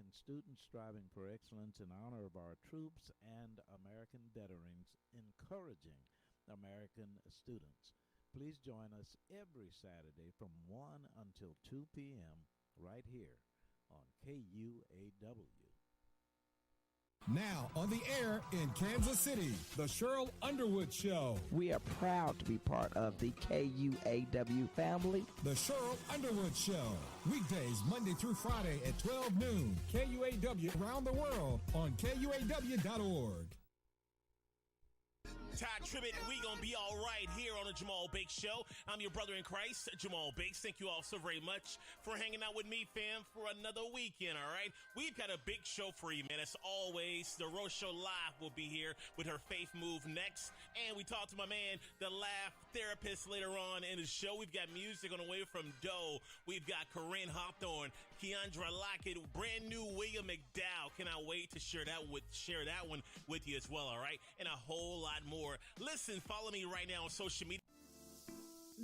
American students striving for excellence in honor of our troops and American veterans, encouraging American students. Please join us every Saturday from 1 until 2 p.m. right here on KUAW. Now on the air in Kansas City, the Cheryl Underwood Show. We are proud to be part of the KUAW family. The Cheryl Underwood Show. Weekdays Monday through Friday at 12 noon. KUAW around the world on KUAW.org. Todd Tribbett, we gonna be all right here on the Jamal Bakes Show. I'm your brother in Christ, Jamal Bakes. Thank you all so very much for hanging out with me, fam, for another weekend, all right? We've got a big show for you, man. As always, the Rose Show Live will be here with her Faith Move next. And we talked to my man, the Laugh Therapist, later on in the show. We've got music on the way from Doe. We've got Corinne Hawthorne, Keandra Lockett, brand new William McDowell. Cannot wait to share that one with you as well, all right? And a whole lot more. Listen, follow me right now on social media.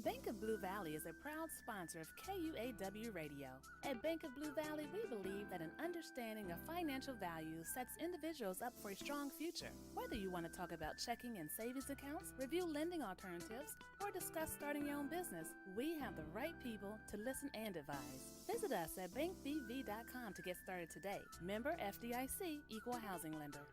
Bank of Blue Valley is a proud sponsor of KUAW Radio. At Bank of Blue Valley, we believe that an understanding of financial value sets individuals up for a strong future. Whether you want to talk about checking and savings accounts, review lending alternatives, or discuss starting your own business, we have the right people to listen and advise. Visit us at bankbv.com to get started today. Member FDIC, Equal Housing Lender.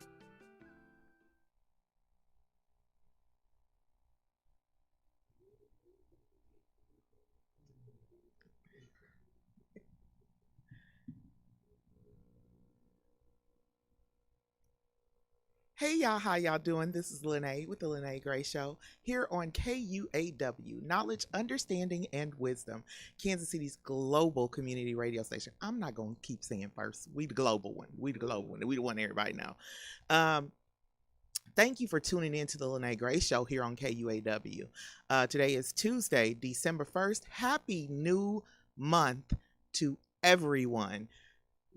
Hey y'all, how y'all doing? This is Lyne't with the Lyne't Gray Show here on KUAW, Knowledge, Understanding, and Wisdom, Kansas City's global community radio station. I'm not going to keep saying first. We the global one. We the global one. We the one everybody know. Thank you for tuning in to the Lyne't Gray Show here on KUAW. Today is Tuesday, December 1st. Happy new month to everyone.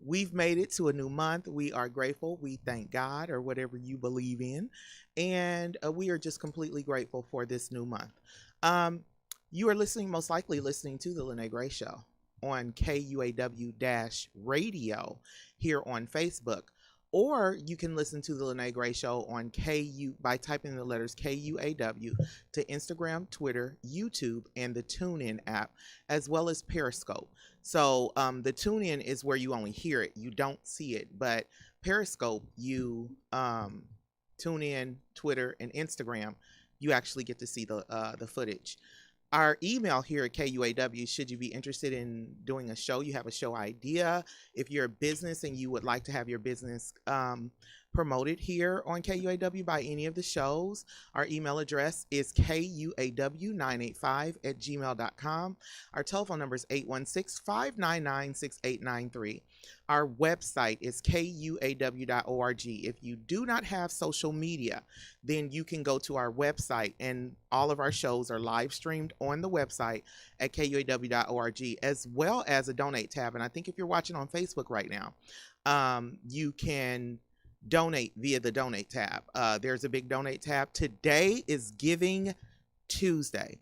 We've made it to a new month. We are grateful. We thank God, or whatever you believe in. And we are just completely grateful for this new month. You are most likely listening to the Lyne't Gray Show on KUAW-radio here on Facebook. Or you can listen to the Lyne't Gray Show on by typing the letters KUAW to Instagram, Twitter, YouTube, and the TuneIn app, as well as Periscope. So the TuneIn is where you only hear it. You don't see it. But Periscope, you tune in, Twitter, and Instagram, you actually get to see the footage. Our email here at KUAW, should you be interested in doing a show, you have a show idea, if you're a business and you would like to have your business promoted here on KUAW by any of the shows, our email address is KUAW985@gmail.com. Our telephone number is 816-599-6893. Our website is KUAW.org. If you do not have social media, then you can go to our website, and all of our shows are live streamed on the website at KUAW.org, as well as a donate tab. And I think if you're watching on Facebook right now, you can donate via the donate tab. There's a big donate tab. Today is Giving Tuesday.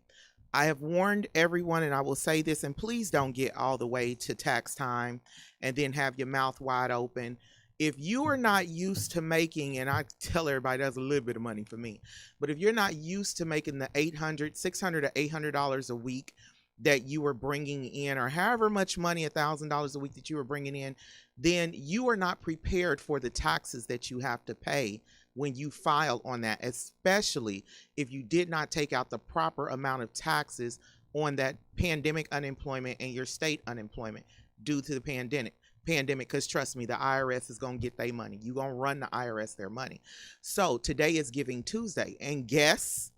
I have warned everyone, and I will say this, and please don't get all the way to tax time and then have your mouth wide open. If you are not used to making, and I tell everybody that's a little bit of money for me, but if you're not used to making the $600 to $800 a week that you were bringing in, or however much money, $1,000 a week that you were bringing in, then you are not prepared for the taxes that you have to pay when you file on that, especially if you did not take out the proper amount of taxes on that pandemic unemployment and your state unemployment due to the pandemic, because trust me, the IRS is going to get their money. You're going to run the IRS their money. So today is Giving Tuesday, and guess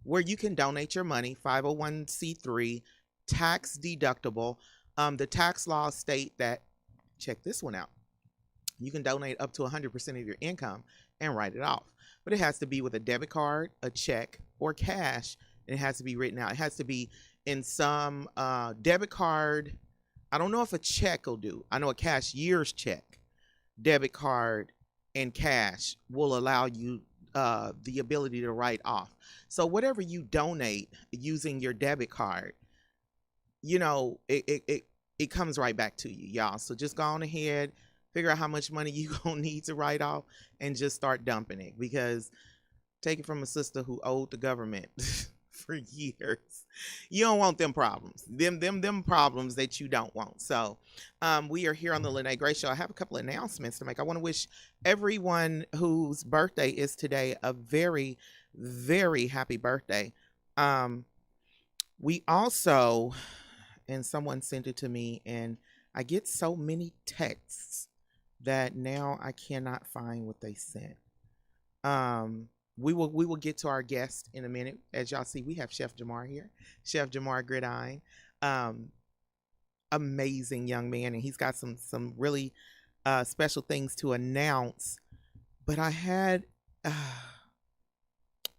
where you can donate your money? 501c3, tax deductible. The tax laws state that, check this one out, you can donate up to 100% of your income and write it off. But it has to be with a debit card, a check, or cash. And it has to be written out. It has to be in some debit card. I don't know if a check will do. I know a cashier's check, debit card, and cash will allow you the ability to write off. So whatever you donate using your debit card, you know, it comes right back to you, y'all. So just go on ahead, figure out how much money you gonna need to write off, and just start dumping it. Because take it from a sister who owed the government for years. You don't want them problems. Them problems that you don't want. So we are here on the Lyne't Gray Show. I have a couple of announcements to make. I want to wish everyone whose birthday is today a very, very happy birthday. We also, and someone sent it to me, and I get so many texts that now I cannot find what they sent. We will get to our guest in a minute. As y'all see, we have Chef Jamar here. Chef Jamar Gridiron. Amazing young man, and he's got some really special things to announce. But I had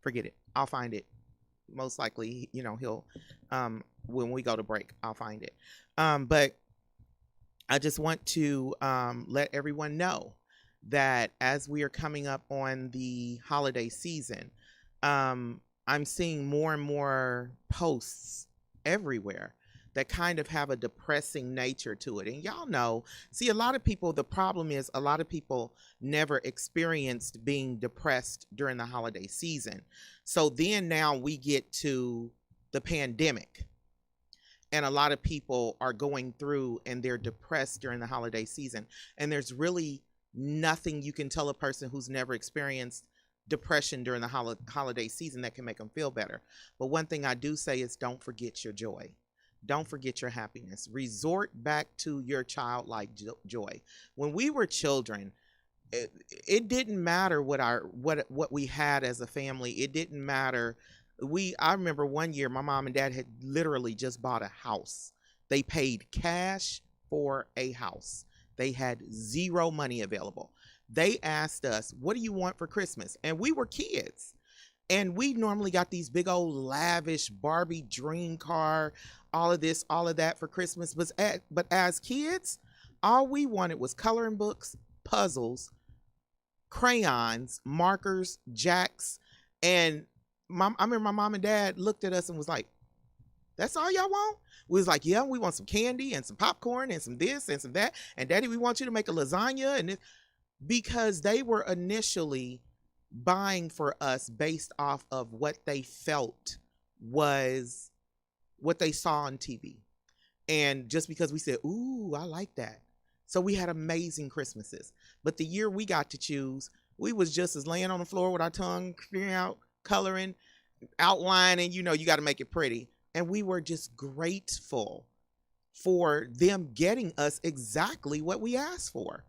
forget it. I'll find it. Most likely, he'll when we go to break, I'll find it. But I just want to let everyone know that as we are coming up on the holiday season, I'm seeing more and more posts everywhere that kind of have a depressing nature to it. And y'all know, see, a lot of people, the problem is a lot of people never experienced being depressed during the holiday season. So then now we get to the pandemic, and a lot of people are going through and they're depressed during the holiday season. And there's really nothing you can tell a person who's never experienced depression during the holiday season that can make them feel better. But one thing I do say is don't forget your joy. Don't forget your happiness. Resort back to your childlike joy. When we were children, it didn't matter what we had as a family. It didn't matter. I remember one year my mom and dad had literally just bought a house. They paid cash for a house. They had zero money available. They asked us, what do you want for Christmas? And we were kids. And we normally got these big old lavish Barbie dream car, all of this, all of that for Christmas. But as kids, all we wanted was coloring books, puzzles, crayons, markers, jacks. And I remember my mom and dad looked at us and was like, that's all y'all want? We was like, yeah, we want some candy and some popcorn and some this and some that. And Daddy, we want you to make a lasagna. And this, because they were initially buying for us based off of what they felt was what they saw on TV. And just because we said, ooh, I like that. So we had amazing Christmases. But the year we got to choose, we was just as laying on the floor with our tongue figuring out, coloring, outlining, you got to make it pretty. And we were just grateful for them getting us exactly what we asked for.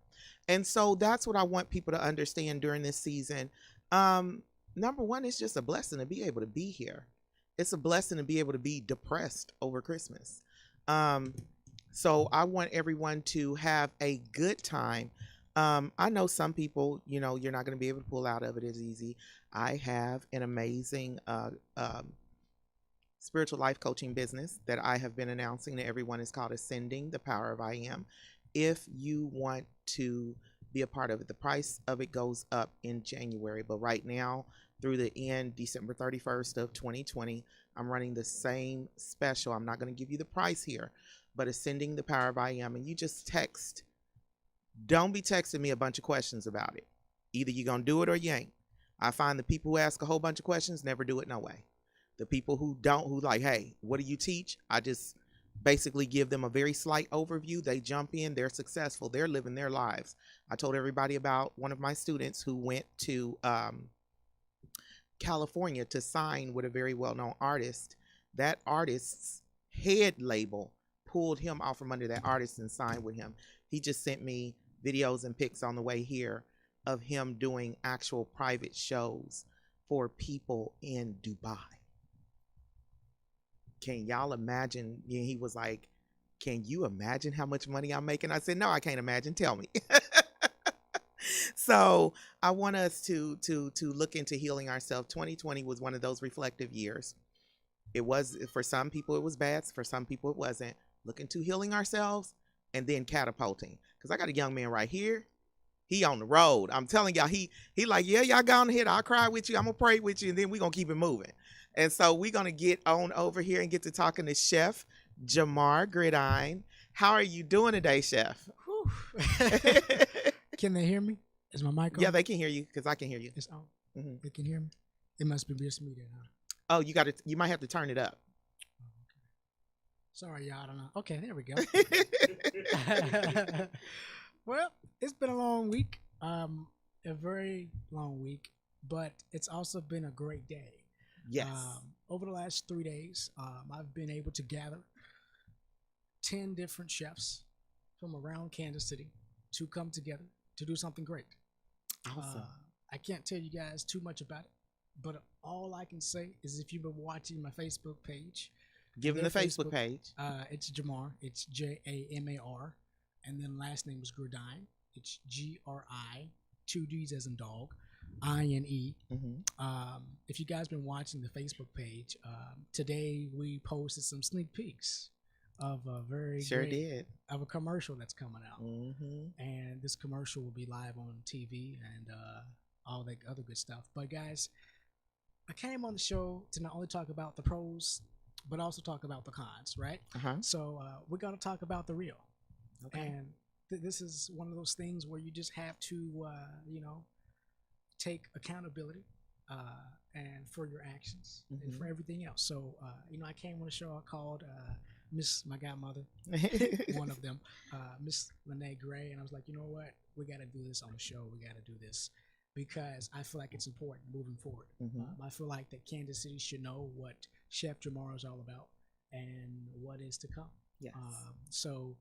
And so that's what I want people to understand during this season. Number one, it's just a blessing to be able to be here. It's a blessing to be able to be depressed over Christmas. So I want everyone to have a good time. I know some people, you're not going to be able to pull out of it as easy. I have an amazing spiritual life coaching business that I have been announcing to everyone. Is called Ascending the Power of I Am. If you want to be a part of it, the price of it goes up in January, but right now through the end, December 31st of 2020, I'm running the same special. I'm not going to give you the price here, but Ascending the Power of I Am. And you just text. Don't be texting me a bunch of questions about it. Either you're going to do it or you ain't. I find the people who ask a whole bunch of questions never do it no way. The people who like, hey, what do you teach? I just basically give them a very slight overview. They jump in, they're successful, they're living their lives. I told everybody about one of my students who went to California to sign with a very well-known artist. That artist's head label pulled him off from under that artist and signed with him. He just sent me videos and pics on the way here of him doing actual private shows for people in Dubai. Can y'all imagine? He was like, can you imagine how much money I'm making? I said, no, I can't imagine. Tell me. So I want us to look into healing ourselves. 2020 was one of those reflective years. It was, for some people it was bad. For some people it wasn't. Look into healing ourselves and then catapulting. Because I got a young man right here. He on the road. I'm telling y'all, he like, yeah, y'all go on ahead. I'll cry with you. I'm going to pray with you. And then we're going to keep it moving. And so we're going to get on over here and get to talking to Chef Jamar Gridiron. How are you doing today, Chef? Can they hear me? Is my mic on? Yeah, they can hear you because I can hear you. It's on. Mm-hmm. They can hear me. It must be just me then, huh? Oh, you might have to turn it up. Sorry, y'all. I don't know. Okay, there we go. Well, it's been a long week. A very long week, but it's also been a great day. Yes. Over the last 3 days, I've been able to gather 10 different chefs from around Kansas City to come together to do something great. Awesome. I can't tell you guys too much about it, but all I can say is if you've been watching my Facebook page, Give them the Facebook page. It's Jamar. It's Jamar, and then last name is Gridine. It's Gri, 2 D's as in dog, INE. Mm-hmm. If you guys been watching the Facebook page, today we posted some sneak peeks of a of a commercial that's coming out, and this commercial will be live on TV and all that other good stuff. But guys, I came on the show to not only talk about the pros, but also talk about the cons, right? So we're gonna talk about the real, and this is one of those things where you just have to, take accountability and for your actions and for everything else. So, I came on a show called Miss My Godmother, one of them, Miss Lyne't Gray, and I was like, you know what, we got to do this on the show. We got to do this because I feel like it's important moving forward. I feel like that Kansas City should know what Chef Jamar is all about and what is to come. Yes. So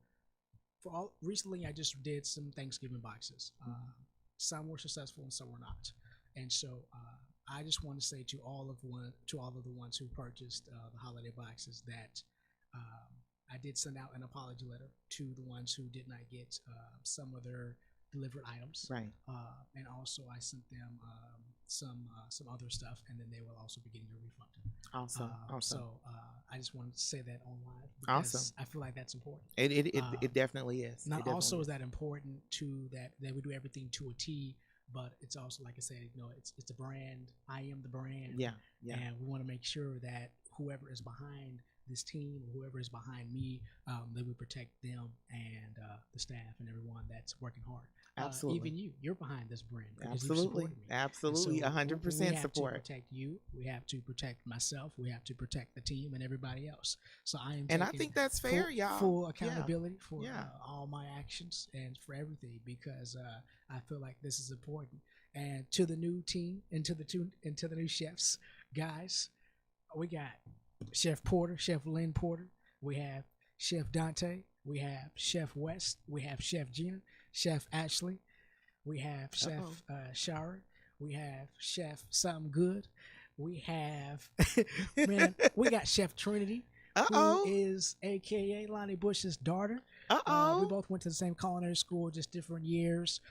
recently I just did some Thanksgiving boxes. Some were successful and some were not. And so I just want to say to all of the ones who purchased the holiday boxes that I did send out an apology letter to the ones who did not get some of their delivered items. Right. And also I sent them some other stuff, and then they will also be getting a refund. Awesome. Awesome. So I just wanted to say that online because awesome. I feel like that's important. It definitely is. Not also is that important to that we do everything to a T, but it's also, like I said, it's a brand. I am the brand. Yeah. And we want to make sure that whoever is behind this team or whoever is behind me, that we protect them and the staff and everyone that's working hard. Absolutely. Even you're behind this brand. Absolutely. Absolutely. 100% support. We have to protect you. We have to protect myself. We have to protect the team and everybody else. So I am. And I think that's fair, y'all. Full accountability for all my actions and for everything because I feel like this is important. And to the new team and to the new chefs, guys, we got Chef Porter, Chef Lynn Porter. We have Chef Dante. We have Chef West. We have Chef Gina, Chef Ashley. We have Chef Shara. We have Chef Something Good. We have, we got Chef Trinity, who is a.k.a. Lonnie Bush's daughter. We both went to the same culinary school, just different years.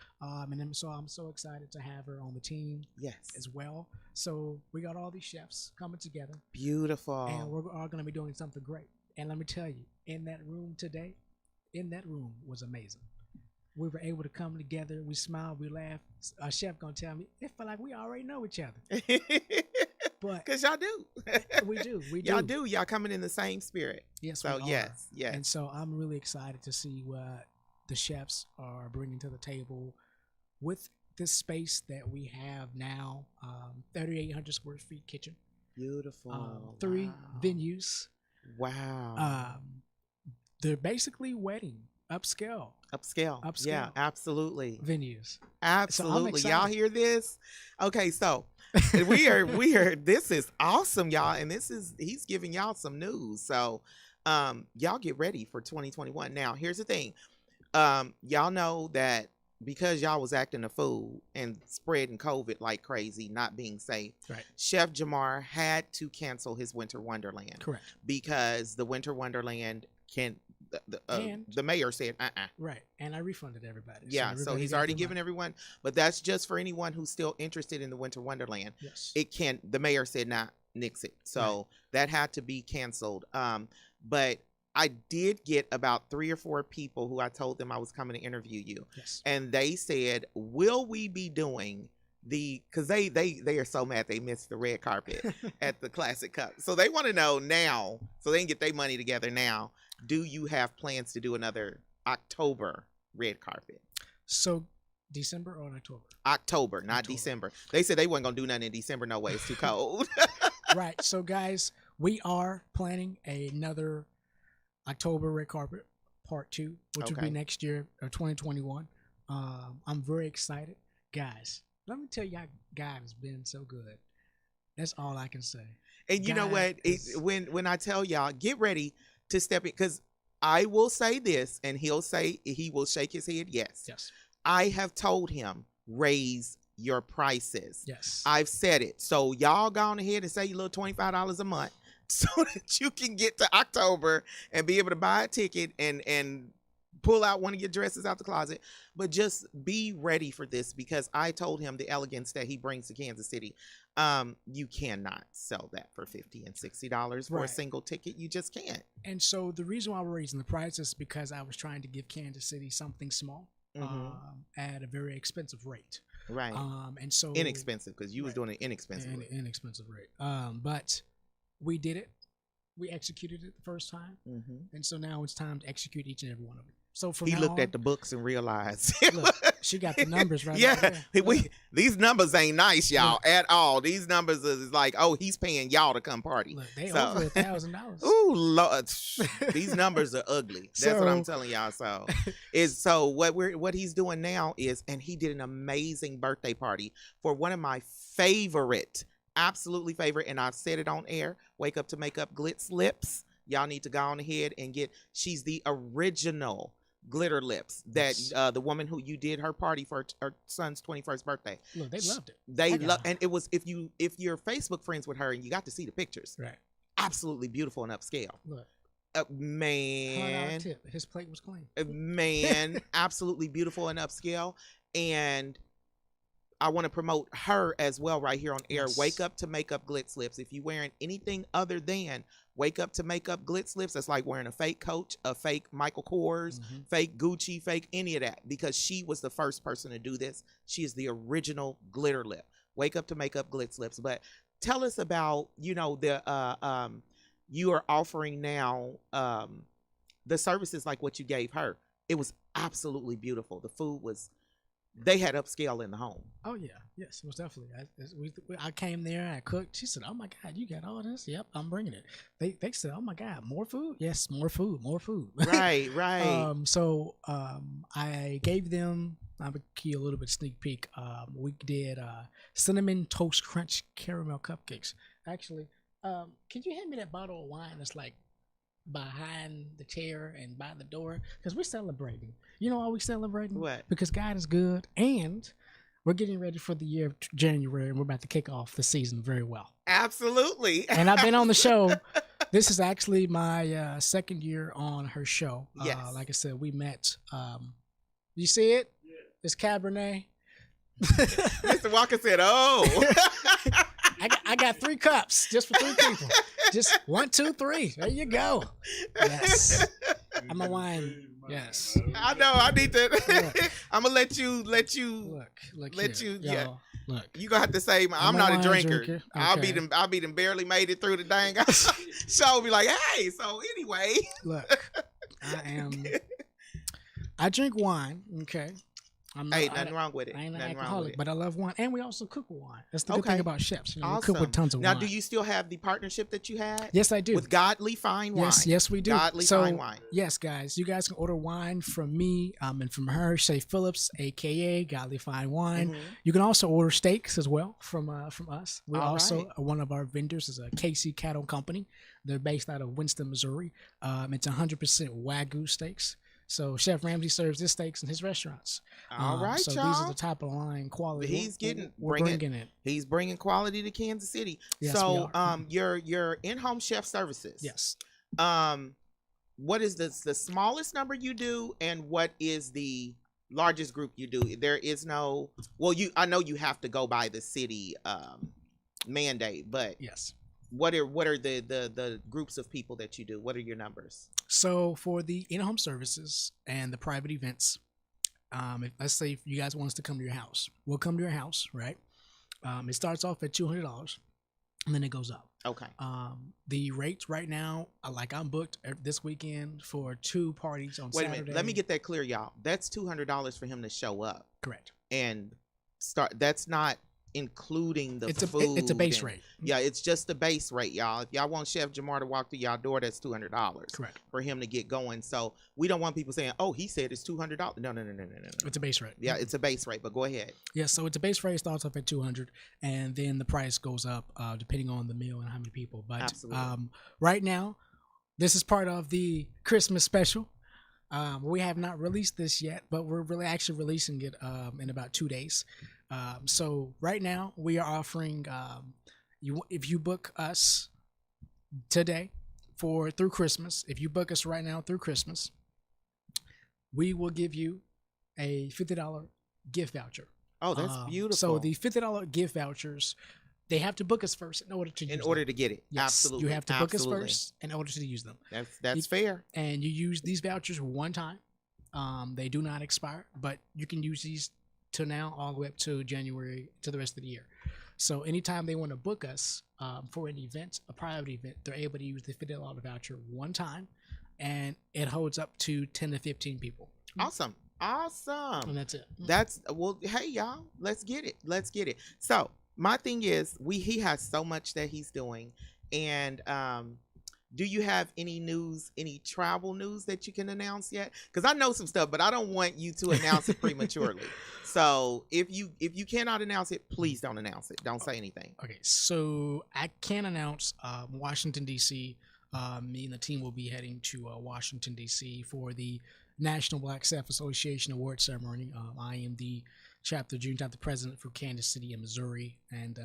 So I'm so excited to have her on the team as well. So we got all these chefs coming together. Beautiful. And we're all going to be doing something great. And let me tell you, in that room today, was amazing. We were able to come together. We smiled. We laughed. Our chef going to tell me, it felt like we already know each other. But because y'all do. we do. Y'all do. Y'all coming in the same spirit. Yes. So yes. And so I'm really excited to see what the chefs are bringing to the table with this space that we have now. 3,800 square feet kitchen. Beautiful. 3 venues. Wow. They're basically wedding upscale. Yeah, absolutely. Venues. Absolutely. So y'all hear this? Okay, so we are this is awesome, y'all, and he's giving y'all some news. So y'all get ready for 2021. Now, here's the thing. Y'all know that because y'all was acting a fool and spreading COVID like crazy, not being safe, right, Chef Jamar had to cancel his Winter Wonderland. Correct. Because the Winter Wonderland the mayor said right, and I refunded everybody. So he's already given everyone, but that's just for anyone who's still interested in the Winter Wonderland. Yes, the mayor said not nix it, so that had to be canceled. But I did get about 3 or 4 people who I told them I was coming to interview you, and they said, will we be doing because they are so mad they missed the red carpet at the Classic Cup, so they want to know now, so they can get their money together now. Do you have plans to do another October red carpet? So December or October? October, not December. They said they weren't gonna do nothing in December. No way, it's too cold. Right. So, guys, we are planning another October red carpet part 2, which will be next year, 2021. I'm very excited, guys. Let me tell you how God has been so good. That's all I can say. And you know what? When I tell y'all, get ready to step in, because I will say this, and he will shake his head. Yes. I have told him, raise your prices. Yes. I've said it. So y'all go on ahead and say your little $25 a month so that you can get to October and be able to buy a ticket and pull out one of your dresses out the closet. But just be ready for this, because I told him the elegance that he brings to Kansas City. You cannot sell that for $50 and $60 for a single ticket. You just can't. And so the reason why we're raising the price is because I was trying to give Kansas City something small. At a very expensive rate, right? And so inexpensive, because you was doing an inexpensive rate. But we did it. We executed it the first time, and so now it's time to execute each and every one of them. So from he looked at the books and realized, look, she got the numbers right. Yeah, these numbers ain't nice, y'all, at all. These numbers is like, oh, he's paying y'all to come party. Look, they over $1,000. Ooh, Lord, these numbers are ugly. That's what I'm telling y'all. So what he's doing now is, and he did an amazing birthday party for one of my absolutely favorite, and I've said it on air, Wake Up to Makeup Glitz Lips. Y'all need to go on ahead and she's the original glitter lips that the woman who you did her party for her son's 21st birthday. Look, they loved it. They loved, and it was, if you're Facebook friends with her and you got to see the pictures, right? Absolutely beautiful and upscale. Look, man, tip. His plate was clean. Man, absolutely beautiful and upscale. And I want to promote her as well right here on air. Wake Up to Makeup Glitz Lips. If you're wearing anything other than Wake Up to Makeup Glitz Lips, that's like wearing a fake Coach, a fake Michael Kors, fake Gucci, fake any of that, because she was the first person to do this. She is the original glitter lip. Wake Up to Makeup Glitz Lips. But tell us about, you are offering now the services like what you gave her. It was absolutely beautiful. The food was, they had upscale in the home. Oh yeah, yes, most definitely. I came there, I cooked. She said, "Oh my God, you got all this?" Yep, I'm bringing it. They said, "Oh my God, more food?" Yes, more food. Right. So I gave them. I'm gonna give you a little bit sneak peek. We did cinnamon toast crunch caramel cupcakes. Actually, can you hand me that bottle of wine that's like behind the chair and by the door? Because we're celebrating. You know why we celebrating? What? Because God is good, and we're getting ready for the year of January, and we're about to kick off the season very well. Absolutely. And I've been on the show. This is actually my second year on her show. Yes. Like I said, we met. You see it? Yeah. It's Cabernet. Mr. Walker said, "Oh." I got 3 cups just for 3 people. Just 1, 2, 3. There you go. Yes. I'm a wine. Yes. I know. I need to. Look. I'm gonna let you. Look You. here, Yeah. Look. You gonna have to say, I'm not a drinker. Okay. I'll be them barely made it through the dang show. Be like, hey. So anyway. Look. I drink wine. Okay. Nothing wrong with it. I ain't an nothing alcoholic, but I love wine, and we also cook with wine. That's the good thing about chefs. We cook with tons of now, wine. do you still have the partnership that you had? Yes, I do. With Godly Fine Wine. Yes, we do. Godly Fine Wine. Yes, guys, you guys can order wine from me and from her, Shay Phillips, aka Godly Fine Wine. You can also order steaks as well from us. We're also one of our vendors is a KC Cattle Company. They're based out of Winston, Missouri. It's 100% Wagyu steaks. So Chef Ramsay serves his steaks in his restaurants. All right, so y'all. these are the top of the line quality. We're bringing it. He's bringing quality to Kansas City. Yes, so your in-home chef services. Yes. What is the smallest number you do, and what is the largest group you do? There is no. Well, I know you have to go by the city mandate, but yes. What are the groups of people that you do? What are your numbers? So for the in-home services and the private events, let's say if you guys want us to come to your house, we'll come to your house, right? It starts off at $200, and then it goes up. Okay. The rates right now, like I'm booked this weekend for 2 parties on Saturday. Wait a minute. Let me get that clear, y'all. That's $200 for him to show up. Correct. and start. That's not including the It's food. it's a base rate. Yeah, it's just the base rate, y'all. If y'all want Chef Jamar to walk through y'all door, that's $200. Correct. For him to get going. So we don't want people saying, "Oh, he said it's $200." No. It's a base rate. Yeah, it's a base rate. But go ahead. Yeah, so it's a base rate, starts off at $200, and then the price goes up depending on the meal and how many people. But Absolutely. right now, this is part of the Christmas special. We have not released this yet, but we're really actually releasing it in about 2 days. So right now we are offering if you book us today through Christmas, if you book us right now through Christmas, we will give you a $50 gift voucher. Oh, that's beautiful. So the $50 gift vouchers, they have to book us first in order to use to get it. Yes, Absolutely. you have to book us first in order to use them. That's fair. And you use these vouchers one time. They do not expire, but you can use these to now all the way up to January to the rest of the year. So anytime they want to book us for an event, a private event, they're able to use the $50 voucher one time, and it holds up to 10 to 15 people. Awesome. And that's it. Hey y'all, let's get it. So my thing is, he has so much that he's doing, and do you have any travel news that you can announce yet? Because I know some stuff, but I don't want you to announce it prematurely. So if you cannot announce it, please don't announce it. Don't say anything. Okay, so I can announce Washington, D.C. Me and the team will be heading to Washington, D.C. for the National Black Staff Association Award Ceremony. I am the junior chapter president for Kansas City in Missouri, and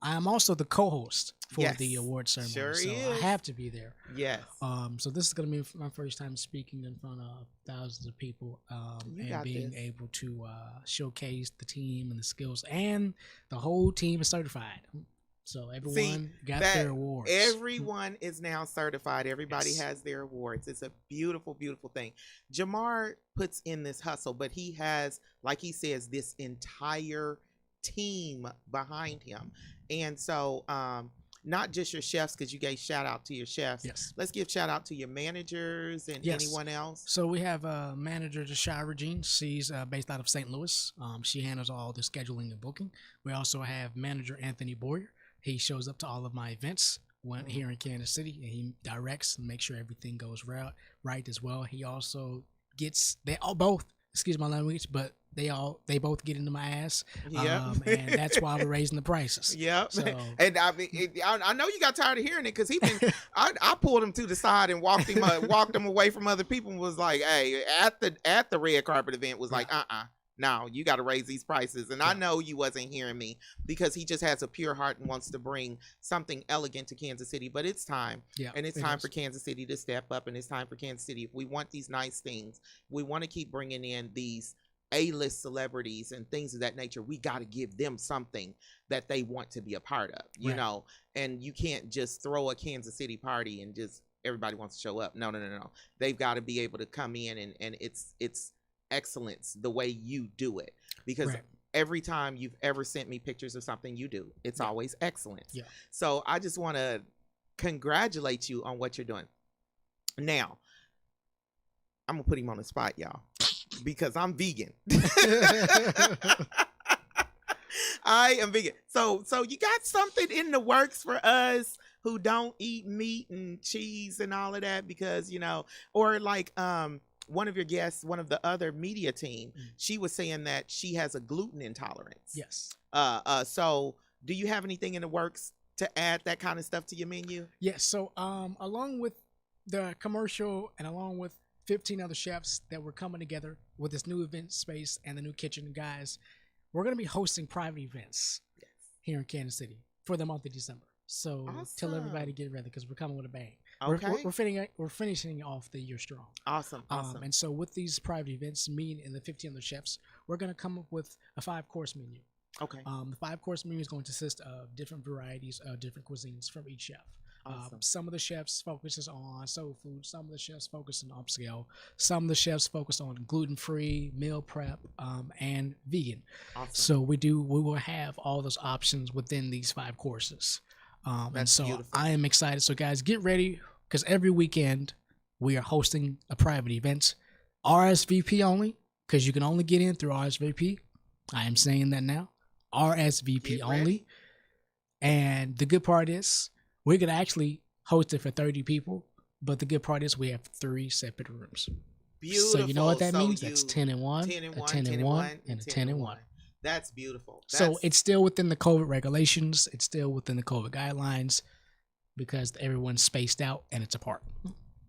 I am also the co-host for the award ceremony. Sure so is. I have to be there. Yes. So this is going to be my first time speaking in front of thousands of people, and being able to showcase the team and the skills, and the whole team is certified. So everyone got their awards. Everyone is now certified. Everybody has their awards. It's a beautiful, beautiful thing. Jamar puts in this hustle, but he has, like he says, this entire team behind him. And so not just your chefs, because you gave shout out to your chefs. Yes. Let's give shout out to your managers and anyone else. So we have a manager, Jashai Regine. She's based out of St. Louis. She handles all the scheduling and booking. We also have manager Anthony Boyer. He shows up to all of my events here in Kansas City, and he directs and makes sure everything goes right as well. He also excuse my language, but they both get into my ass. Yeah. And that's why we're raising the prices. Yeah. So, and I know you got tired of hearing it, because I pulled him to the side and walked him away from other people and was like, hey, at the red carpet event was like, no, you got to raise these prices. And I know you wasn't hearing me, because he just has a pure heart and wants to bring something elegant to Kansas City. But it's time. Yeah, and it's time for Kansas City to step up, and it's time for Kansas City. If we want these nice things, we want to keep bringing in these A-list celebrities and things of that nature, we got to give them something that they want to be a part of, you know. And you can't just throw a Kansas City party and just everybody wants to show up. No. They've got to be able to come in and it's excellence the way you do it, because every time you've ever sent me pictures of something you do, it's always excellent. So I just want to congratulate you on what you're doing. Now I'm gonna put him on the spot, y'all, because I'm vegan. I am vegan. So you got something in the works for us who don't eat meat and cheese and all of that, because or like one of your guests, one of the other media team, she was saying that she has a gluten intolerance. Yes. So do you have anything in the works to add that kind of stuff to your menu? Yes. So along with the commercial and along with 15 other chefs that were coming together with this new event space and the new kitchen, guys, we're going to be hosting private events here in Kansas City for the month of December. So tell everybody to get ready, because we're coming with a bang. Okay. We're finishing off the year strong. Awesome. And so with these private events, me and the 15 other chefs, we're going to come up with a 5-course menu. Okay. The 5-course menu is going to consist of different varieties of different cuisines from each chef. Awesome. Some of the chefs focuses on soul food. Some of the chefs focus on upscale. Some of the chefs focus on gluten-free, meal prep, and vegan. Awesome. So we will have all those options within these 5 courses. And so beautiful. I am excited. So guys, get ready, because every weekend we are hosting a private event, RSVP only, because you can only get in through RSVP. I am saying that now. RSVP Get only. ready. And the good part is we could actually host it for 30 people, but the good part is we have 3 separate rooms. Beautiful. So you know what that So means? That's 10 and 1, 10 and a 1, 10 and 1, and a 10 and 1. That's beautiful. So it's still within the COVID regulations. It's still within the COVID guidelines because everyone's spaced out and it's apart.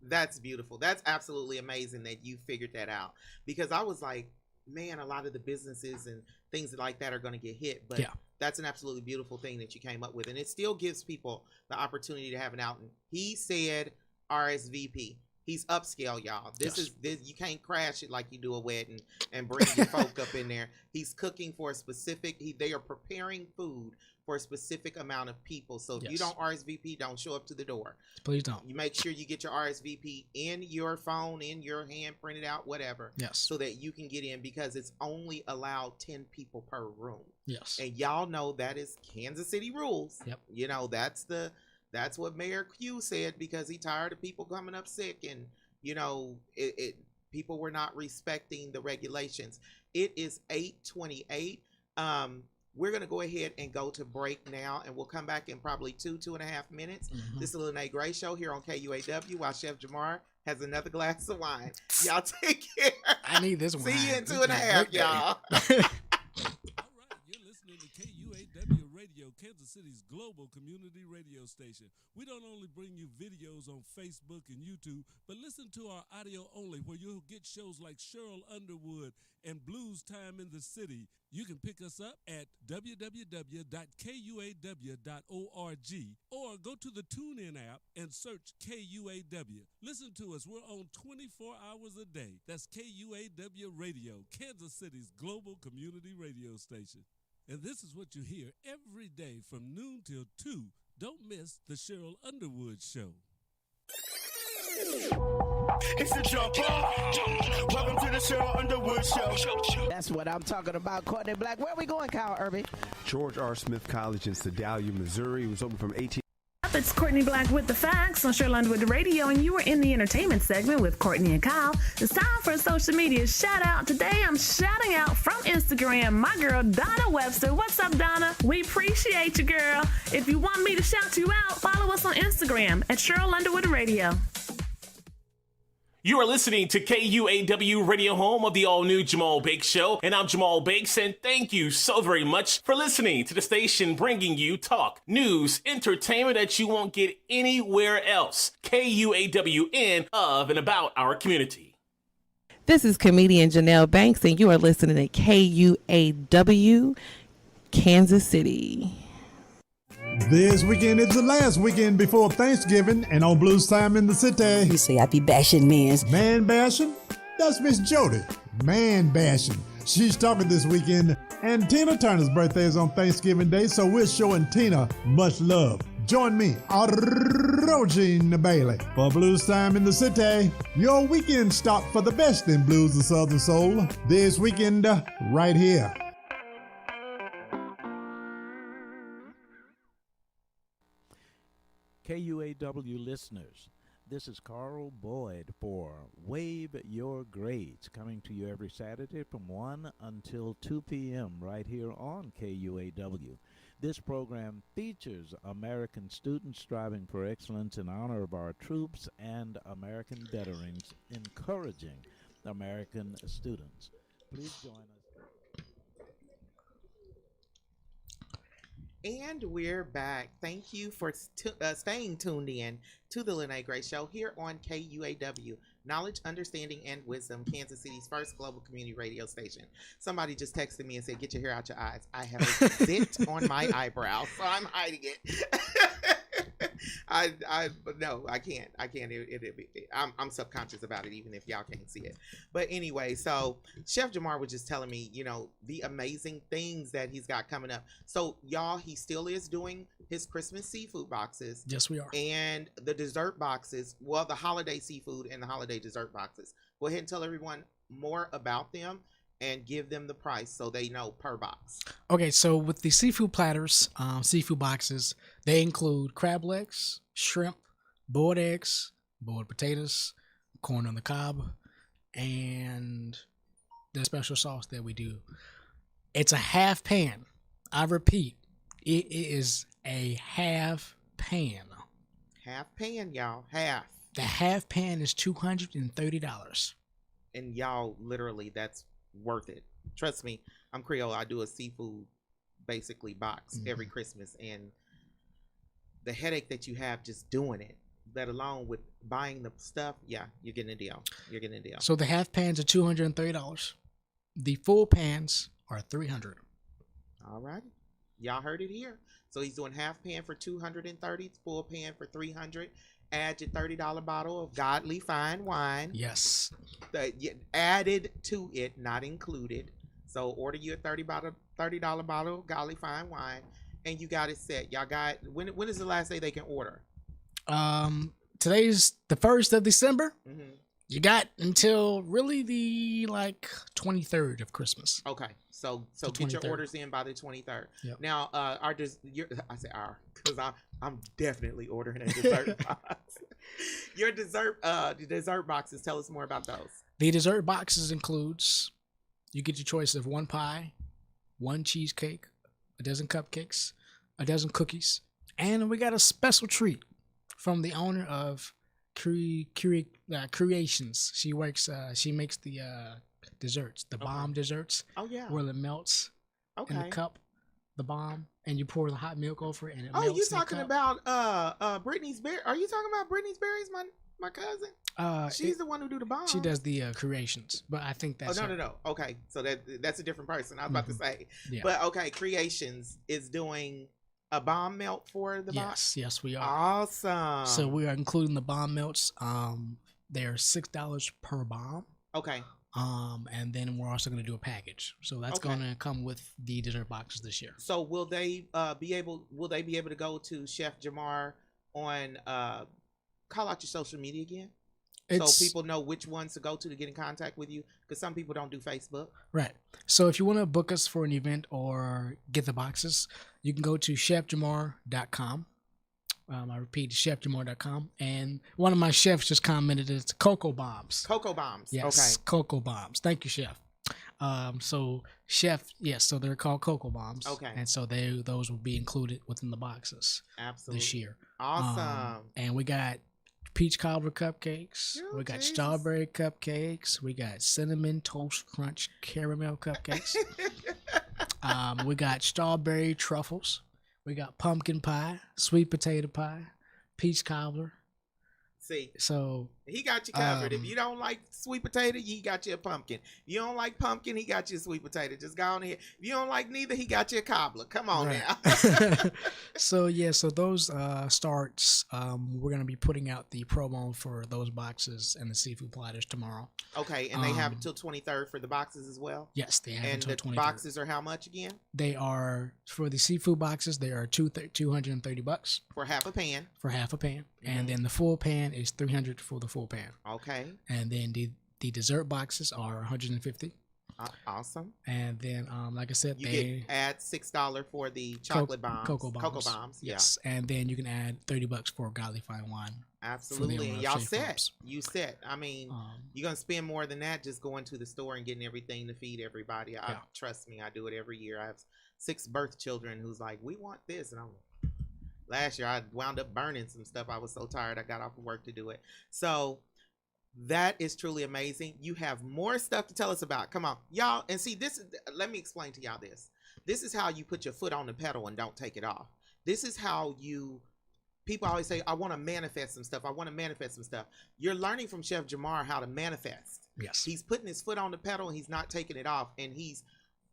That's beautiful. That's absolutely amazing that you figured that out, because I was like, man, a lot of the businesses and things like that are going to get hit, but that's an absolutely beautiful thing that you came up with, and it still gives people the opportunity to have an outing. He said RSVP. He's upscale, y'all. This you can't crash it like you do a wedding and bring your folk up in there. He's cooking for a specific. They are preparing food for a specific amount of people. So if you don't RSVP, don't show up to the door. Please don't. You make sure you get your RSVP in your phone, in your hand, print it out, whatever. Yes. So that you can get in, because it's only allowed 10 people per room. Yes. And y'all know that is Kansas City rules. Yep. You know, that's what Mayor Q said, because he tired of people coming up sick, and you know, people were not respecting the regulations. It is 8:28. We're going to go ahead and go to break now, and we'll come back in probably 2.5 minutes. This is the Lyne't Gray Show here on KUAW, while Chef Jamar has another glass of wine. Y'all take care. I need this one. See you in 2.5, y'all. All right, you're listening to KUAW Radio, Kansas City's global community radio station. We don't only bring you videos on Facebook and YouTube, but listen to our audio only, where you'll get shows like Cheryl Underwood and Blues Time in the City. You can pick us up at www.kuaw.org or go to the TuneIn app and search KUAW. Listen to us. We're on 24 hours a day. That's KUAW Radio, Kansas City's global community radio station. And this is what you hear every day from noon till 2. Don't miss the Cheryl Underwood Show. It's the jump off. Welcome to the Cheryl Underwood Show. That's what I'm talking about, Courtney Black. Where are we going, Kyle Irving? George R. Smith College in Sedalia, Missouri. It was open from 18. It's Courtney Black with the facts on Cheryl Underwood Radio, and you are in the entertainment segment with Courtney and Kyle. It's time for a social media shout out. Today I'm shouting out from Instagram my girl Donna Webster. What's up, Donna? We appreciate you, girl. If you want me to shout you out, follow us on Instagram at Cheryl Underwood Radio. You are listening to KUAW Radio, home of the all-new Jamal Bakes Show, and I'm Jamal Bakes, and thank you so very much for listening to the station bringing you talk, news, entertainment that you won't get anywhere else. KUAWN, of and about our community. This is comedian Janelle Banks, and you are listening to KUAW, Kansas City. This weekend is the last weekend before Thanksgiving, and on Blues Time in the City. You say I be bashing men's. Man bashing? That's Miss Jody. Man bashing. She's talking this weekend, and Tina Turner's birthday is on Thanksgiving Day, so we're showing Tina much love. Join me, Regina Bailey, for Blues Time in the City. Your weekend stop for the best in blues and southern soul. This weekend, right here. KUAW listeners, this is Carl Boyd for Wave Your Grades, coming to you every Saturday from 1 until 2 p.m. right here on KUAW. This program features American students striving for excellence in honor of our troops and American veterans, encouraging American students. Please join us. And we're back. Thank you for staying tuned in to the Lyne't Gray Show here on KUAW, Knowledge, Understanding, and Wisdom, Kansas City's first global community radio station. Somebody just texted me and said, "Get your hair out your eyes." I have a zit on my eyebrow, so I'm hiding it. No, I can't. I'm subconscious about it, even if y'all can't see it. But anyway, so Chef Jamar was just telling me, you know, the amazing things that he's got coming up. So y'all, he still is doing his Christmas seafood boxes. Yes, we are. And the dessert boxes. Well, the holiday seafood and the holiday dessert boxes. Go ahead and tell everyone more about them and give them the price so they know per box. Okay, so with the seafood platters, seafood boxes, they include crab legs, shrimp, boiled eggs, boiled potatoes, corn on the cob, and the special sauce that we do. It's a half pan. I repeat, it is a half pan. Half pan, y'all. Half. The half pan is $230. And y'all, literally, that's worth it. Trust me, I'm Creole. I do a seafood basically box every Christmas, and the headache that you have just doing it, let alone with buying the stuff, yeah, you're getting a deal. You're getting a deal. So the half pans are $230. The full pans are $300. All right, y'all heard it here. So he's doing half pan for $230, full pan for $300. Add your $30 bottle of godly fine wine. Yes. Added to it, not included. So order you a $30 bottle of godly fine wine, and you got it set. Y'all got, when is the last day they can order? Today's the 1st of December. You got until really the 23rd of Christmas. Okay, so get your orders in by the 23rd. Yep. Now, I say our, because I'm definitely ordering a dessert box. Your dessert boxes. Tell us more about those. The dessert boxes includes, you get your choice of 1 pie, 1 cheesecake, a dozen cupcakes, a dozen cookies, and we got a special treat from the owner of Creations. She makes the desserts, the bomb desserts. Oh yeah, where it melts in the cup, the bomb, and you pour the hot milk over it, and it melts. Oh, you talking about Brittany's Berry? Are you talking about Brittany's Berries, my cousin? She's the one who do the bomb. She does the Creations, but I think that's no. Okay, so that's a different person. I was about to say, but okay, Creations is doing a bomb melt for the box? Yes, we are. Awesome. So we are including the bomb melts. They're $6 per bomb. Okay. And then we're also going to do a package. So that's going to come with the dessert boxes this year. So will they be able to go to Chef Jamar on call out your social media again? So people know which ones to go to get in contact with you, because some people don't do Facebook. Right. So if you want to book us for an event or get the boxes, you can go to chefjamar.com. I repeat, chefjamar.com. And one of my chefs just commented it's Cocoa Bombs. Cocoa Bombs. Yes, okay. Cocoa Bombs. Thank you, Chef. So Chef, yes, so they're called Cocoa Bombs. Okay. And so those will be included within the boxes. Absolutely. This year. Awesome. And we got peach cobbler cupcakes. We got strawberry cupcakes. We got cinnamon toast crunch caramel cupcakes. We got strawberry truffles. We got pumpkin pie, sweet potato pie, peach cobbler. See, so he got you covered. If you don't like sweet potato, he got you a pumpkin. If you don't like pumpkin, he got you a sweet potato. Just go on here. If you don't like neither, he got you a cobbler. Come on now. So those starts. We're gonna be putting out the promo for those boxes and the seafood platters tomorrow. Okay, and they have until 23rd for the boxes as well. Yes, they have until 23rd. And the boxes are how much again? They are, for the seafood boxes, they are $230 for half a pan. For half a pan, and then the full pan is $300 for the full pan. Okay. And then the dessert boxes are $150. Awesome. And then, like I said, you add $6 for the chocolate bombs, cocoa bombs. Yes, and then you can add $30 for godly fine wine. Absolutely, y'all set. You set. I mean, you're gonna spend more than that just going to the store and getting everything to feed everybody. Trust me, I do it every year. I have 6 birth children who's like, we want this, and I'm. Last year, I wound up burning some stuff. I was so tired. I got off of work to do it. So that is truly amazing. You have more stuff to tell us about. Come on, y'all. And see, let me explain to y'all this. This is how you put your foot on the pedal and don't take it off. This is how people always say, I want to manifest some stuff. I want to manifest some stuff. You're learning from Chef Jamar how to manifest. Yes. He's putting his foot on the pedal and he's not taking it off. And he's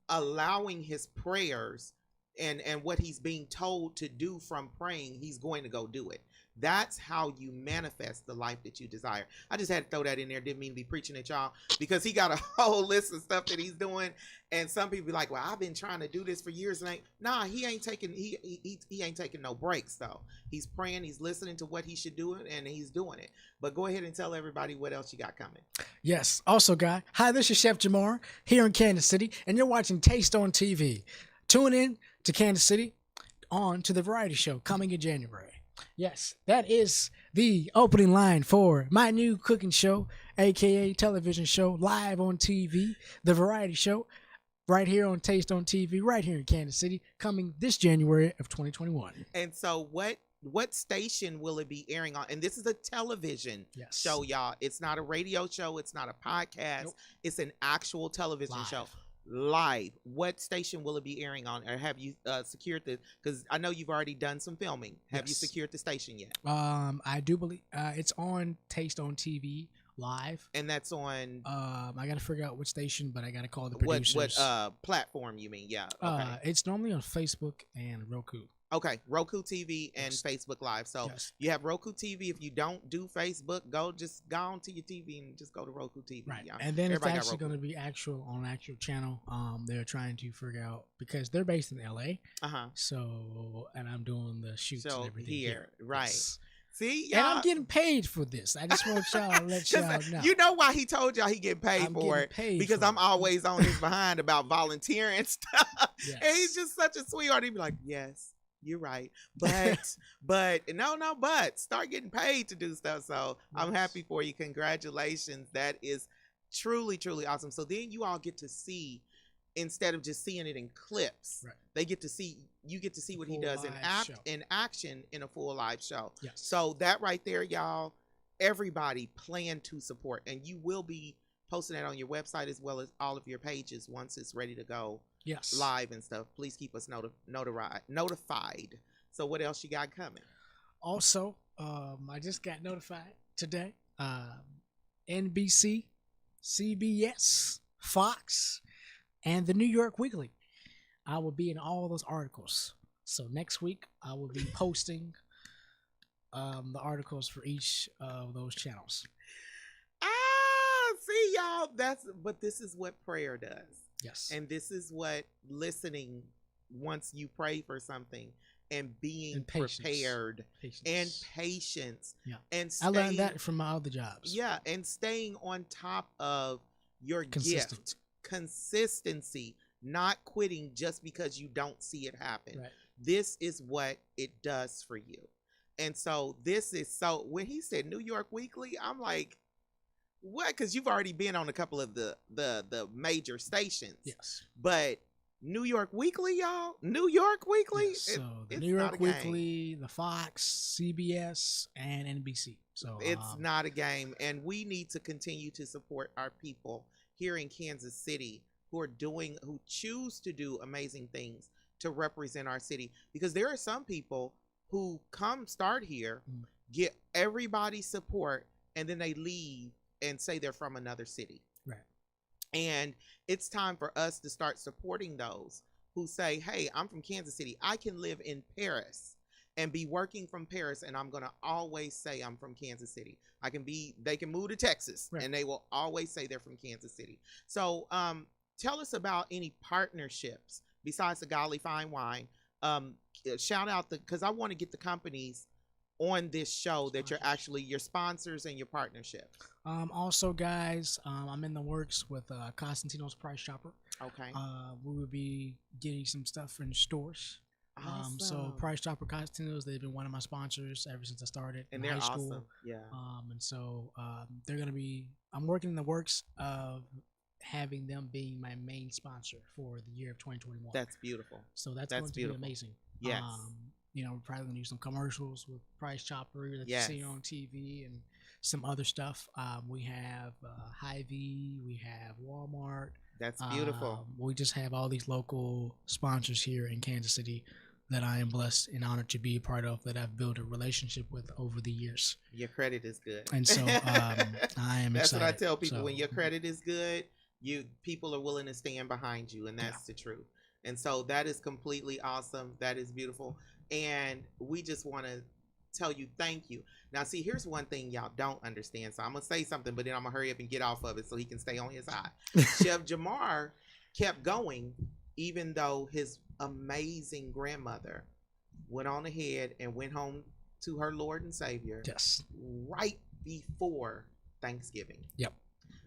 allowing his prayers and what he's being told to do from praying, he's going to go do it. That's how you manifest the life that you desire. I just had to throw that in there. Didn't mean to be preaching at y'all, because he got a whole list of stuff that he's doing. And some people be like, well, I've been trying to do this for years. And he ain't taking no breaks though. He's praying, he's listening to what he should do, and he's doing it. But go ahead and tell everybody what else you got coming. Yes. Also, guy, hi, this is Chef Jamar here in Kansas City, and you're watching Taste on TV. Tune in to Kansas City on to the variety show coming in January. Yes, that is the opening line for my new cooking show, aka television show, live on TV, the variety show. right here on Taste on TV, right here in Kansas City, coming this January of 2021. And so what station will it be airing on? And this is a television show, y'all. It's not a radio show. It's not a podcast. Nope. It's an actual television show. Live. What station will it be airing on? Or have you secured the, because I know you've already done some filming. Have you secured the station yet? I do believe it's on Taste on TV live. And that's on I gotta figure out which station, but I gotta call the producers. What platform you mean? Yeah. Okay. It's normally on Facebook and Roku. Okay, Roku TV and Facebook Live. So you have Roku TV. If you don't do Facebook, go on to your TV and just go to Roku TV. Right, Yeah. and then it's actually going to be on actual channel. They're trying to figure out, because they're based in LA. So, and I'm doing the shoots and everything here. Right. Yes. See, and I'm getting paid for this. I just want y'all to let y'all know. You know why he told y'all he getting paid for it? Because I'm always on his behind about volunteering and stuff. And he's just such a sweetheart. He'd be like, yes. You're right. But start getting paid to do stuff. So I'm happy for you. Congratulations. That is truly, truly awesome. So then you all get to see, instead of just seeing it in clips, you get to see what he does in action in a full live show. Yes. So that right there, y'all, everybody plan to support, and you will be posting that on your website as well as all of your pages once it's ready to go. Live and stuff. Please keep us notified. So what else you got coming? Also, I just got notified today. NBC, CBS, Fox, and the New York Weekly. I will be in all those articles. So next week I will be posting the articles for each of those channels. See, y'all, but this is what prayer does. Yes. And this is what listening, once you pray for something, and being prepared and patience. Yeah. And I learned that from my other jobs. Yeah. And staying on top of your gift. Consistency, not quitting just because you don't see it happen. Right. This is what it does for you. And so when he said New York Weekly, I'm like, what? Because you've already been on a couple of the major stations. Yes. But New York Weekly, y'all? New York Weekly? Yes. So the New York Weekly, the Fox, CBS, and NBC. So it's not a game. And we need to continue to support our people here in Kansas City who choose to do amazing things to represent our city. Because there are some people who start here, get everybody's support, and then they leave and say they're from another city. Right. And it's time for us to start supporting those who say, hey, I'm from Kansas City. I can live in Paris and be working from Paris, and I'm going to always say I'm from Kansas City. They can move to Texas, and they will always say they're from Kansas City. So tell us about any partnerships besides the Golly Fine Wine. Shout out because I want to get the companies on this show that you're actually your sponsors and your partnerships. Also, guys, I'm in the works with Constantino's Price Chopper. Okay. We will be getting some stuff in stores. Awesome. So Price Chopper Constantino's, they've been one of my sponsors ever since I started and in they're high school. Awesome. Yeah. And so they're gonna be. I'm working in the works of having them being my main sponsor for the year of 2021. That's beautiful. So that's going to be amazing. Yes. We're probably going to do some commercials with Price Chopper that you see on TV and some other stuff. We have Hy-Vee, we have Walmart. That's beautiful. We just have all these local sponsors here in Kansas City that I am blessed and honored to be a part of, that I've built a relationship with over the years. Your credit is good. And so I am That's excited. what I tell people. When your credit is good, people are willing to stand behind you, and that's the truth. And so that is completely awesome. That is beautiful. And we just want to tell you thank you. Now, see, here's one thing y'all don't understand. So I'm going to say something, but then I'm going to hurry up and get off of it so he can stay on his side. Chef Jamar kept going, even though his amazing grandmother went on ahead and went home to her Lord and Savior right before Thanksgiving. Yep.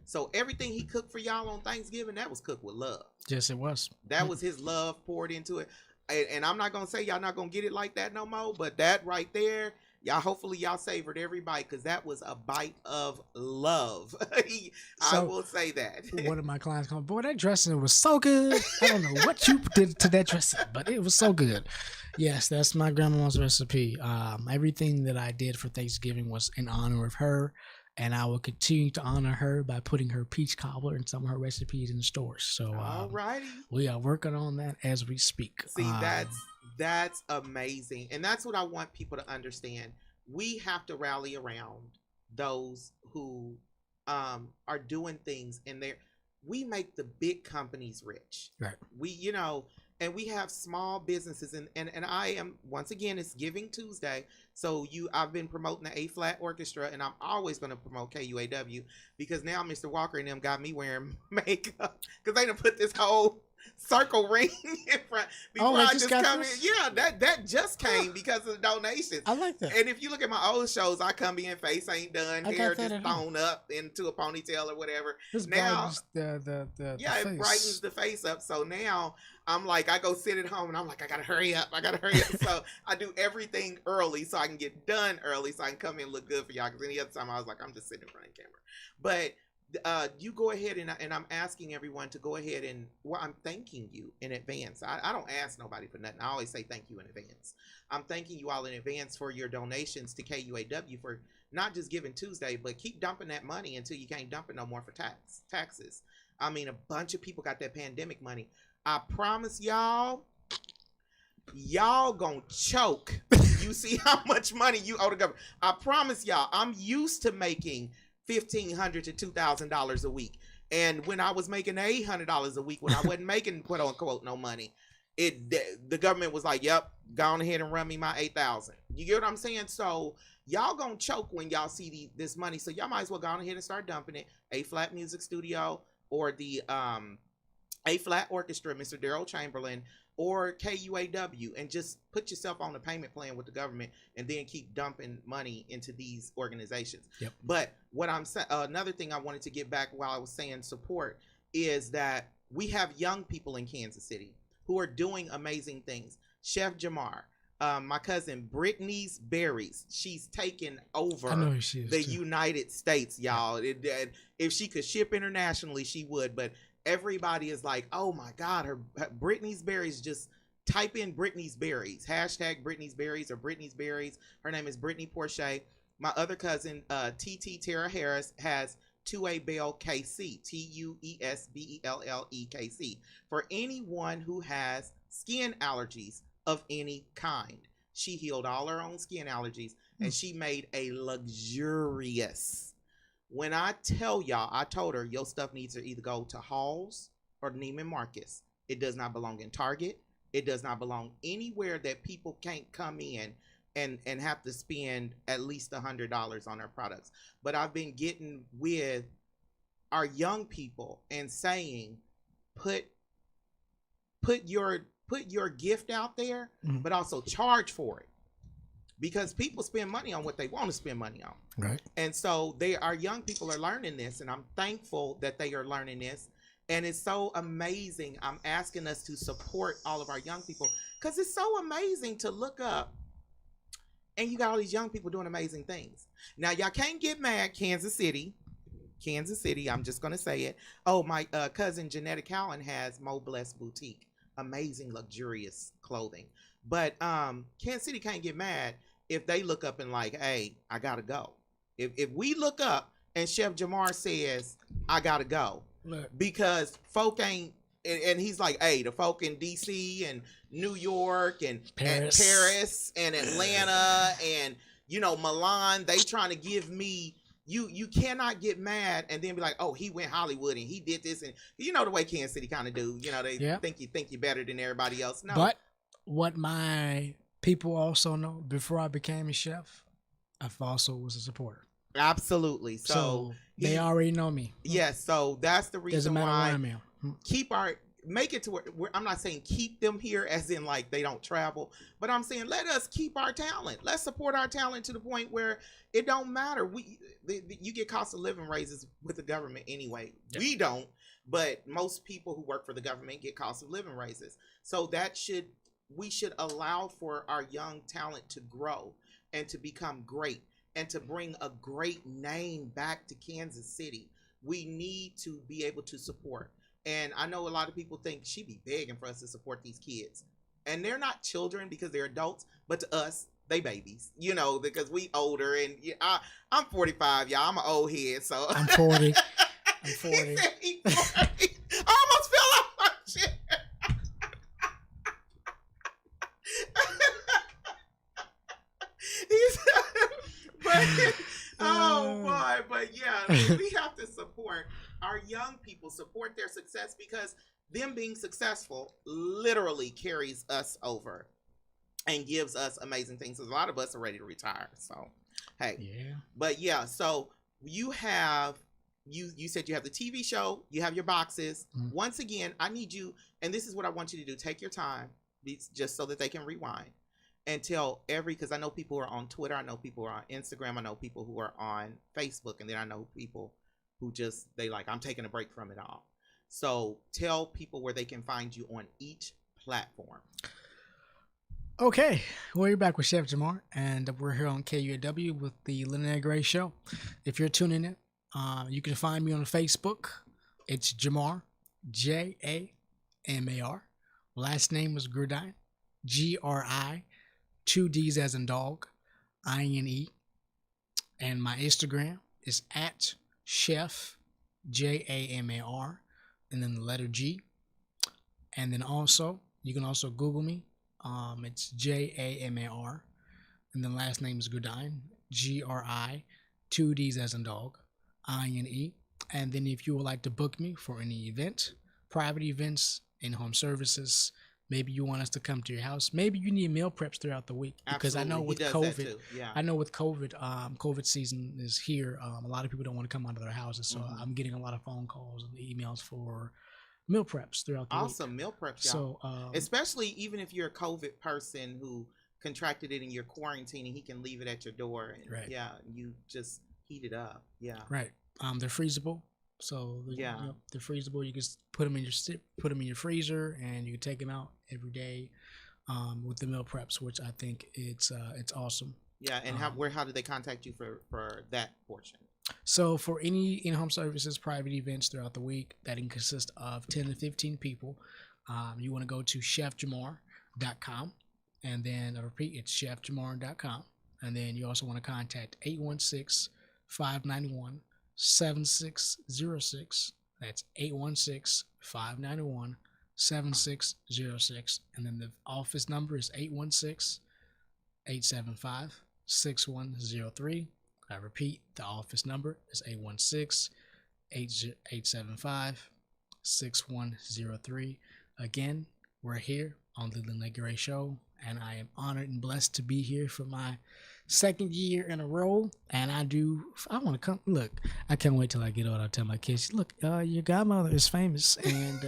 So everything he cooked for y'all on Thanksgiving, that was cooked with love. Yes, it was. That was his love poured into it. And I'm not going to say y'all not going to get it like that no more, but that right there, hopefully y'all savored every bite, because that was a bite of love. I So, will say that. One of my clients come, boy, that dressing was so good. I don't know what you did to that dressing, but it was so good. Yes, that's my grandma's recipe. Everything that I did for Thanksgiving was in honor of her, and I will continue to honor her by putting her peach cobbler and some of her recipes in the stores. So, Alrighty. we are working on that as we speak. See, that's amazing. And that's what I want people to understand. We have to rally around those who are doing things, and we make the big companies rich. Right. We, and we have small businesses, and I am, once again, it's Giving Tuesday. So I've been promoting the A-flat orchestra, and I'm always going to promote KUAW, because now Mr. Walker and them got me wearing makeup, because they done put this whole circle ring in front before I just come in. Yeah, that just came because of the donations. I like that. And if you look at my old shows, I come in, face ain't done, hair just thrown up into a ponytail or whatever. This now the it face. brightens the face up. So now I'm like, I go sit at home and I'm like, I gotta hurry up. So I do everything early so I can get done early, so I can come in and look good for y'all. Because any other time I was like, I'm just sitting in front of the camera. But you go ahead, and I'm asking everyone to go ahead and, I'm thanking you in advance. I don't ask nobody for nothing. I always say thank you in advance. I'm thanking you all in advance for your donations to KUAW, for not just Giving Tuesday, but keep dumping that money until you can't dump it no more for taxes. I mean, a bunch of people got that pandemic money. I promise y'all gonna choke. You see how much money you owe the government. I promise y'all, I'm used to making $1,500 to $2,000 a week, and when I was making $800 a week, when I wasn't making quote unquote no money, the government was like, "Yep, go on ahead and run me my $8,000." You get what I'm saying? So y'all gonna choke when y'all see this money. So y'all might as well go on ahead and start dumping it. A-flat Music Studio, or the A-flat Orchestra, Mr. Daryl Chamberlain, or KUAW, and just put yourself on a payment plan with the government, and then keep dumping money into these organizations. Yep. But what I'm saying, another thing I wanted to get back while I was saying support, is that we have young people in Kansas City who are doing amazing things. Chef Jamar, my cousin Brittany's Berries, she's taken over the United States, y'all. If she could ship internationally, she would, but everybody is like, oh my God, her Brittany's Berries. Just type in Brittany's Berries, hashtag Brittany's Berries or Brittany's Berries. Her name is Brittany Porche. My other cousin, TT Tara Harris, has Tuesbell KC, TUESBELLE-KC, for anyone who has skin allergies of any kind. She healed all her own skin allergies, and she made a luxurious. When I tell y'all, I told her, your stuff needs to either go to Halls or Neiman Marcus. It does not belong in Target. It does not belong anywhere that people can't come in and have to spend at least $100 on their products. But I've been getting with our young people and saying, put your gift out there, but also charge for it. Because people spend money on what they want to spend money on. Right. And so our young people are learning this, and I'm thankful that they are learning this. And it's so amazing. I'm asking us to support all of our young people, because it's so amazing to look up and you got all these young people doing amazing things. Now, y'all can't get mad, Kansas City, I'm just going to say it. Oh, my cousin Janetta Cowan has Mo Bless Boutique. Amazing, luxurious clothing. But Kansas City can't get mad if they look up and like, hey, I gotta go. If we look up and Chef Jamar says, I gotta go, because folk ain't, and he's like, hey, the folk in DC and New York and Paris and Atlanta and Milan, they trying to give me, you cannot get mad and then be like, oh, he went Hollywood and he did this, and the way Kansas City kind of do, they think you better than everybody else. No. But what my people also know, before I became a chef, I also was a supporter. Absolutely. So they already know me. Yes. So that's the reason Doesn't matter why where I'm at. make it to where I'm not saying keep them here as in like they don't travel, but I'm saying let us keep our talent. Let's support our talent to the point where it don't matter. You get cost of living raises with the government anyway. Yeah. We don't, but most people who work for the government get cost of living raises. So we should allow for our young talent to grow. and to become great and to bring a great name back to Kansas City. We need to be able to support. And I know a lot of people think she be begging for us to support these kids. And they're not children because they're adults, but to us, they babies, you know, because we older. And I'm 45, y'all. I'm an old head, so. I'm 40. I'm 40. I almost fell off my chair. Oh boy, but yeah, we have to support our young people, support their success, because them being successful literally carries us over and gives us amazing things. A lot of us are ready to retire, so hey. Yeah. But yeah, so you have you said you have the TV show, you have your boxes. Once again, I need you, and this is what I want you to do. Take your time, just so that they can rewind. And tell because I know people who are on Twitter, I know people who are on Instagram, I know people who are on Facebook, and then I know people who I'm taking a break from it all. So tell people where they can find you on each platform. Okay, well, you're back with Chef Jamar, and we're here on KUAW with the Lyne't Gray Show. If you're tuning in, you can find me on Facebook. It's Jamar, Jamar. Last name was Gridine, Gri. 2 D's as in dog, INE. And my Instagram is at Chef, Jamar, and then the letter G. And then also, you can also Google me. It's Jamar. And then last name is Gridine, Gri, 2 D's as in dog, INE. And then if you would like to book me for any event, private events, in-home services, maybe you want us to come to your house. Maybe you need meal preps throughout the week. Because I know with COVID, COVID season is here. A lot of people don't want to come out of their houses. So I'm getting a lot of phone calls and emails for meal preps throughout the week. Awesome meal preps, y'all. So, especially even if you're a COVID person who contracted it and you're quarantining, he can leave it at your door. And right. Yeah, you just heat it up. Yeah. Right. They're freezable. So they're freezable. You can put them in your freezer, and you can take them out every day with the meal preps, which I think it's awesome. Yeah, and how do they contact you for that portion? So for any in-home services, private events throughout the week that can consist of 10 to 15 people, you want to go to chefjamar.com, and then I repeat, it's chefjamar.com, and then you also want to contact 816-591-7606. That's 816-591-7606. And then the office number is 816-875-6103. I repeat, the office number is 816-875-6103. Again, we're here on the Lyne't Gray Show, and I am honored and blessed to be here for my second year in a row. And I want to come. Look, I can't wait till I get old. I'll tell my kids, look, your godmother is famous, and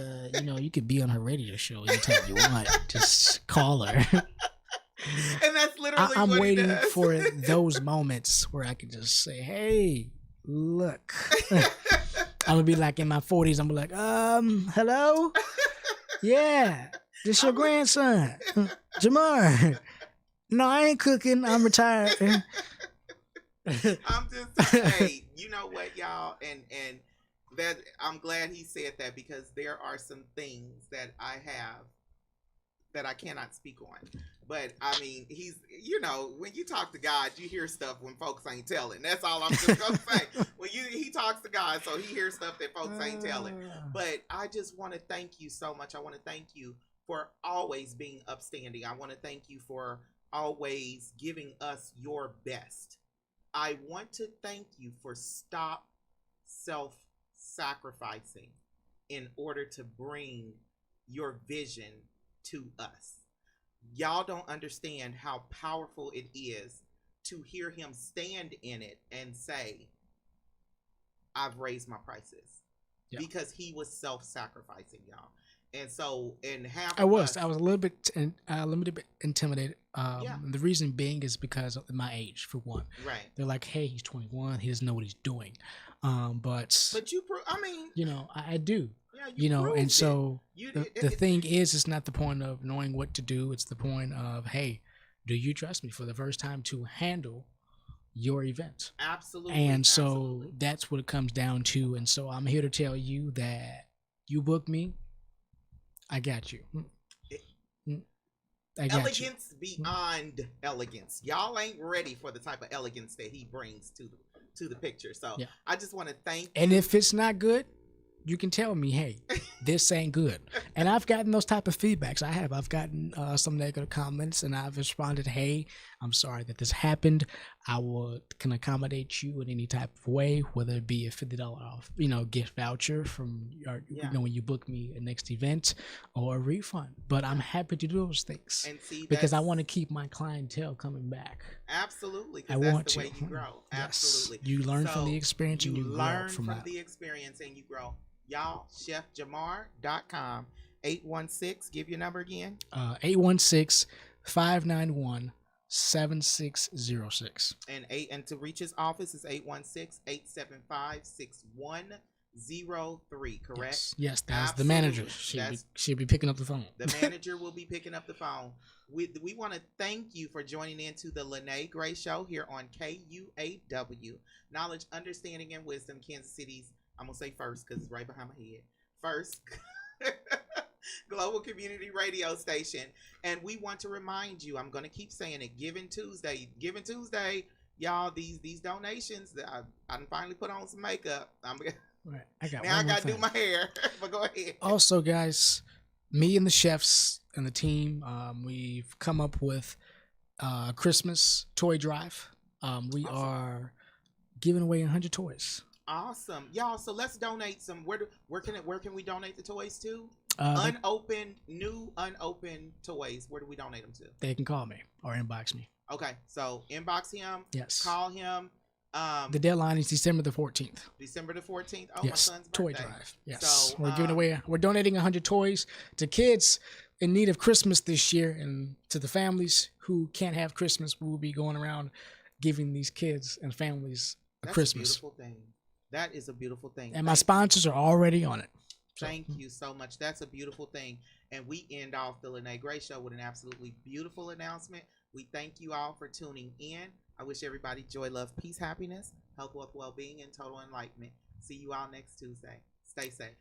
you could be on her radio show anytime you want. Just call her. And that's literally I'm what waiting he does. for those moments where I can just say, hey, look. I'm gonna be like in my 40s. I'm gonna be like, hello? Yeah, this your grandson, Jamar. No, I ain't cooking. I'm retired. I'm just hey, you know what, y'all, and that I'm glad he said that, because there are some things that I have that I cannot speak on. But I mean, when you talk to God, you hear stuff when folks ain't telling. That's all I'm just gonna say. He talks to God, so he hears stuff that folks ain't telling. But I just want to thank you so much. I want to thank you for always being upstanding. I want to thank you for always giving us your best. I want to thank you for stop self-sacrificing in order to bring your vision to us. Y'all don't understand how powerful it is to hear him stand in it and say, I've raised my prices. Yeah. Because he was self-sacrificing, y'all. And so, I was a little bit intimidated. The reason being is because of my age, for one. Right. They're like, hey, he's 21. He doesn't know what he's doing. But you, I do. Yeah, and so the thing is, it's not the point of knowing what to do. It's the point of, hey, do you trust me for the first time to handle your event? Absolutely. And so absolutely. that's what it comes down to. And so I'm here to tell you that you book me, I got you. I got Elegance beyond elegance. Y'all ain't ready for the type of elegance that he brings to the picture. So Yeah. I just want to thank And you. if it's not good, you can tell me, hey, this ain't good. And I've gotten those type of feedbacks. I've gotten some negative comments, and I've responded, hey, I'm sorry that this happened. Can accommodate you in any type of way, whether it be a $50 off, gift voucher from when you book me a next event, or a refund. But I'm happy to do those things, and see, because I want to keep my clientele coming back. Absolutely, I because want that's the to. way you grow. Yes. Absolutely, You learn from the experience, and you learn grow from that. the experience, and you grow. Y'all, chefjamar.com, 816. Give your number again. 816-591-7606. And to reach his office is 816-875-6103. Correct? Yes, that's Absolutely. the manager. She'll be picking up the phone. The manager will be picking up the phone. We want to thank you for joining into the Lyne't Gray Show here on KUAW. Knowledge, understanding, and wisdom, Kansas City's, I'm going to say first because it's right behind my head. First global community radio station. And we want to remind you, I'm going to keep saying it, Giving Tuesday. Y'all, these donations, I done finally put on some makeup. Right. I got to do my hair. But go ahead. Also, guys, me and the chefs and the team, we've come up with a Christmas toy drive. We are giving away 100 toys. Awesome, y'all. So let's donate some. Where can we donate the toys to? New unopened toys. Where do we donate them to? They can call me or inbox me. Okay, so inbox him. Yes. Call him. The deadline is December the 14th. December the 14th. Oh, yes. My son's birthday. Toy drive. Yes. So we're donating 100 toys to kids in need of Christmas this year, and to the families who can't have Christmas. We will be going around giving these kids and families a Christmas. A beautiful thing. That is a beautiful thing. And my sponsors are already on it. So. Thank you so much. That's a beautiful thing. And we end off the Lyne't Gray Show with an absolutely beautiful announcement. We thank you all for tuning in. I wish everybody joy, love, peace, happiness, health, wealth, well-being, and total enlightenment. See you all next Tuesday. Stay safe.